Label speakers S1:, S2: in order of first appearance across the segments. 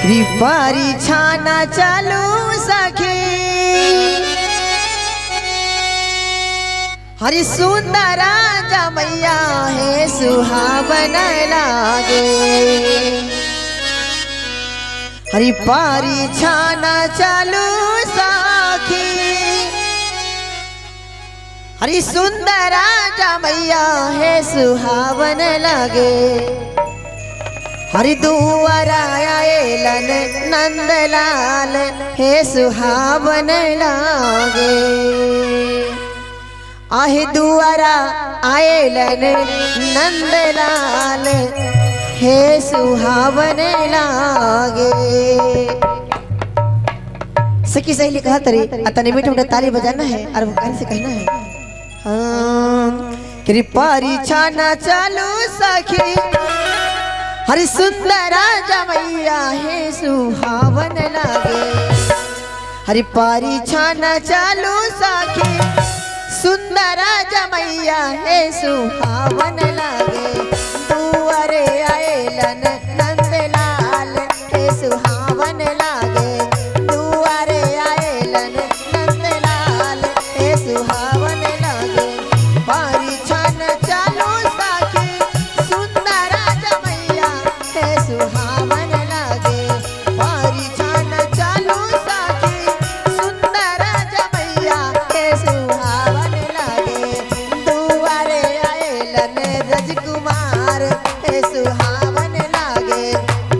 S1: कृपारी छाना चालू सखी हरि सुंदरा जमैया है सुहावन लागे हरि पारी छाना चालू सखी हरि सुंदरा जमैया है सुहावन लागे हरि दुआरा आएलन नंदलाल हे सुहावन लागे आहे दुआरा आएलन नंदलाल हे सुहावन लागे। सखी सहेली कहा तरी अतने मीठे मीठे ताली बजाना है और वो गाने से कहना है हाँ कृपारी छाना चालू सखी हरि सुंदरा जमैया है सुहावन लागे हरि पारी छाना चालू सखी सुंदरा जमैया है सुहावन लागे दुआरे आएलन नंदलाल है सुहावन लागे दुआरे आएलन नंदलाल है सुहावन लागे पारी छाना चालू सखी सुंदरा जमैया है सुहावन लागे पारी छाना चालू सखी सुंदरा जमैया है सुहावन लागे दुआरे आएलन रजकुमार है सुहावन लागे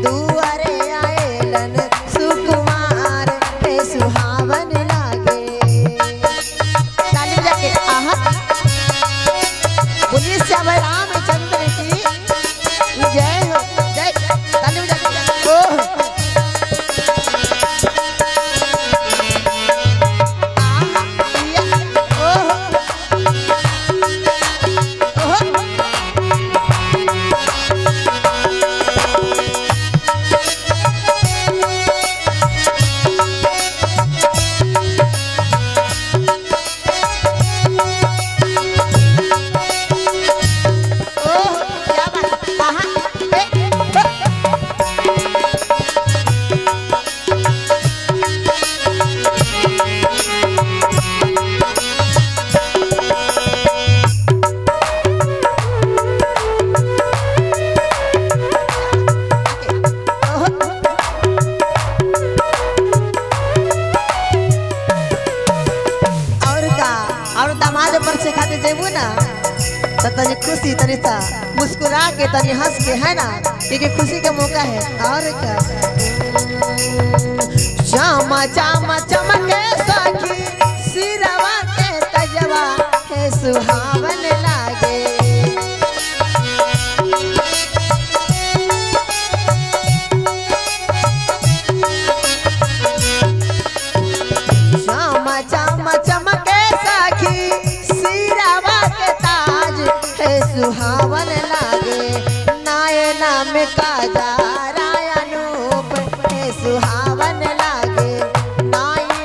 S1: दुआरे आएलन सुकुमार है सुहावन लागे। ताली बजा के आहा बोलिए श्याम रामचंद्र की जय हो जय ताली बजा के ओह आहा या ओह ओह ओह क्या बात आहा और का और दामाद पर से खाते जेबू ना तो तनी खुशी तनी सा मुस्कुरा के तनी हंस के है ना क्योंकि खुशी का मौका है और क्या श्यामा चामा चमके सखी सिरवा के तजवा है सुहावन लागे श्यामा चामा चमके सखी सिरवा के ताज है सुहावन लागे नायना में काजरा अनूप है सुहावन लागे नायना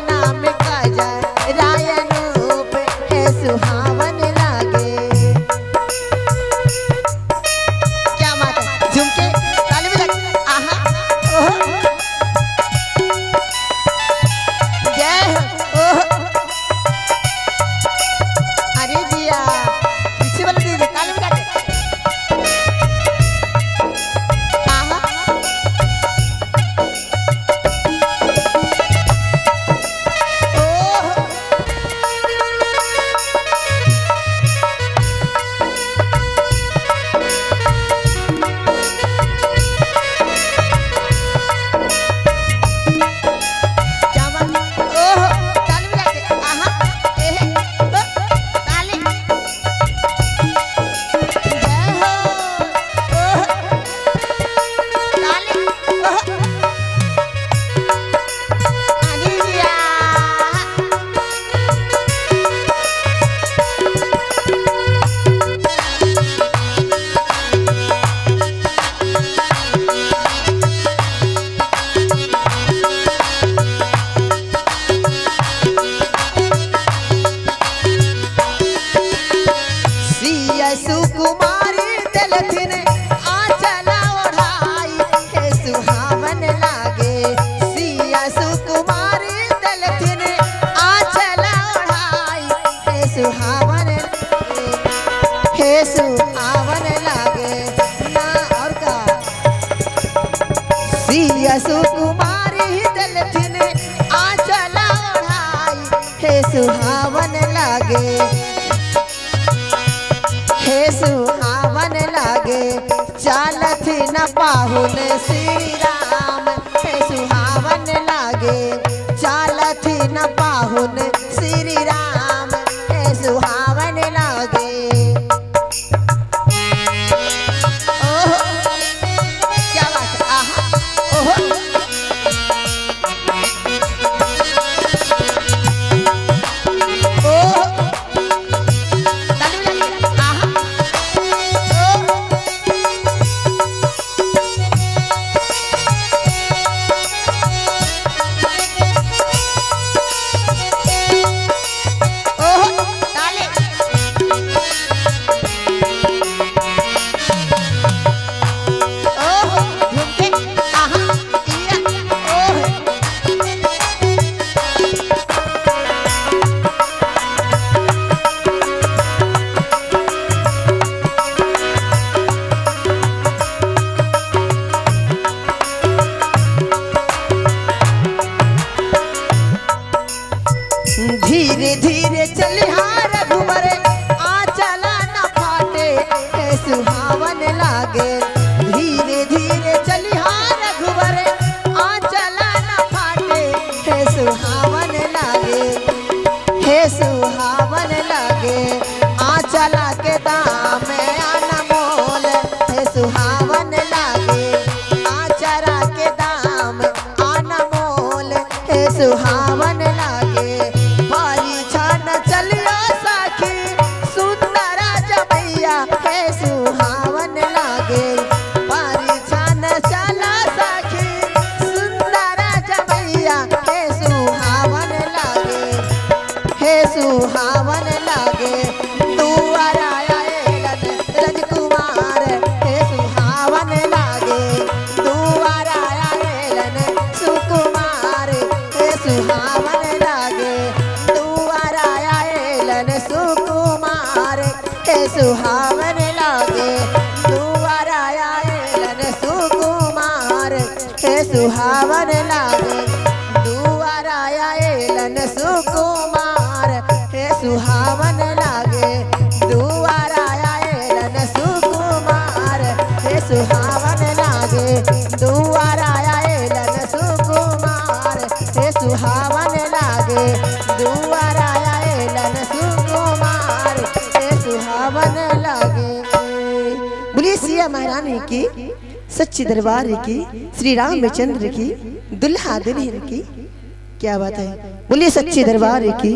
S1: प्रिय सुकुमारी दलथिन आंचल ओढ़ाई हे सुहावन लागे, हे सुहावन लागे चालथि न पाहुन श्री राम, हे सुहावन लागे चालथि न पाहुन श्री राम, हे सुहावन लागे। ओहो क्या बात है, आहा ओहो ओहो ताली बजा आहा धीरे धीरे चलिहार घुमरे आंचल न फाटे हे सुहावन लागे, धीरे धीरे चलिहार घुमरे आंचल न फाटे हे सुहावन लागे, हे सुहावन लागे आंचल के दाम अनमोल, हे सुहावन लागे आंचल के दाम अनमोल, हे सुहावन लागे चलियो सखी सुंदर जमैया हे सुहावन लागे, परिछन चला सखी सुंदर जमैया हे सुहावन लागे, हे सुहावन लागे दुआरा आएलन राजकुमार, हे सुहावन लागे दुआरा आएलन सुकुमार, हे सुहावन लागे सुकुमार, हे सुहावन लागे दुआरा आएलन सुकुमार, हे सुहावन लागे दुआरा आएलन सुकुमार, हे सुहावन लागे दुआरा आएलन सुकुमार, हे सुहावन लागे दुआरा आएलन सुकुमार, हे सुहावन लागे दुआरा आएलन सुकुमार, हे सुहावन लागे। बोलिए सिया महारानी की सच्ची दरबार की, श्री रामचंद्र की दुल्हा दुल्हन की क्या बात है। बोलिए सच्ची दरबार की।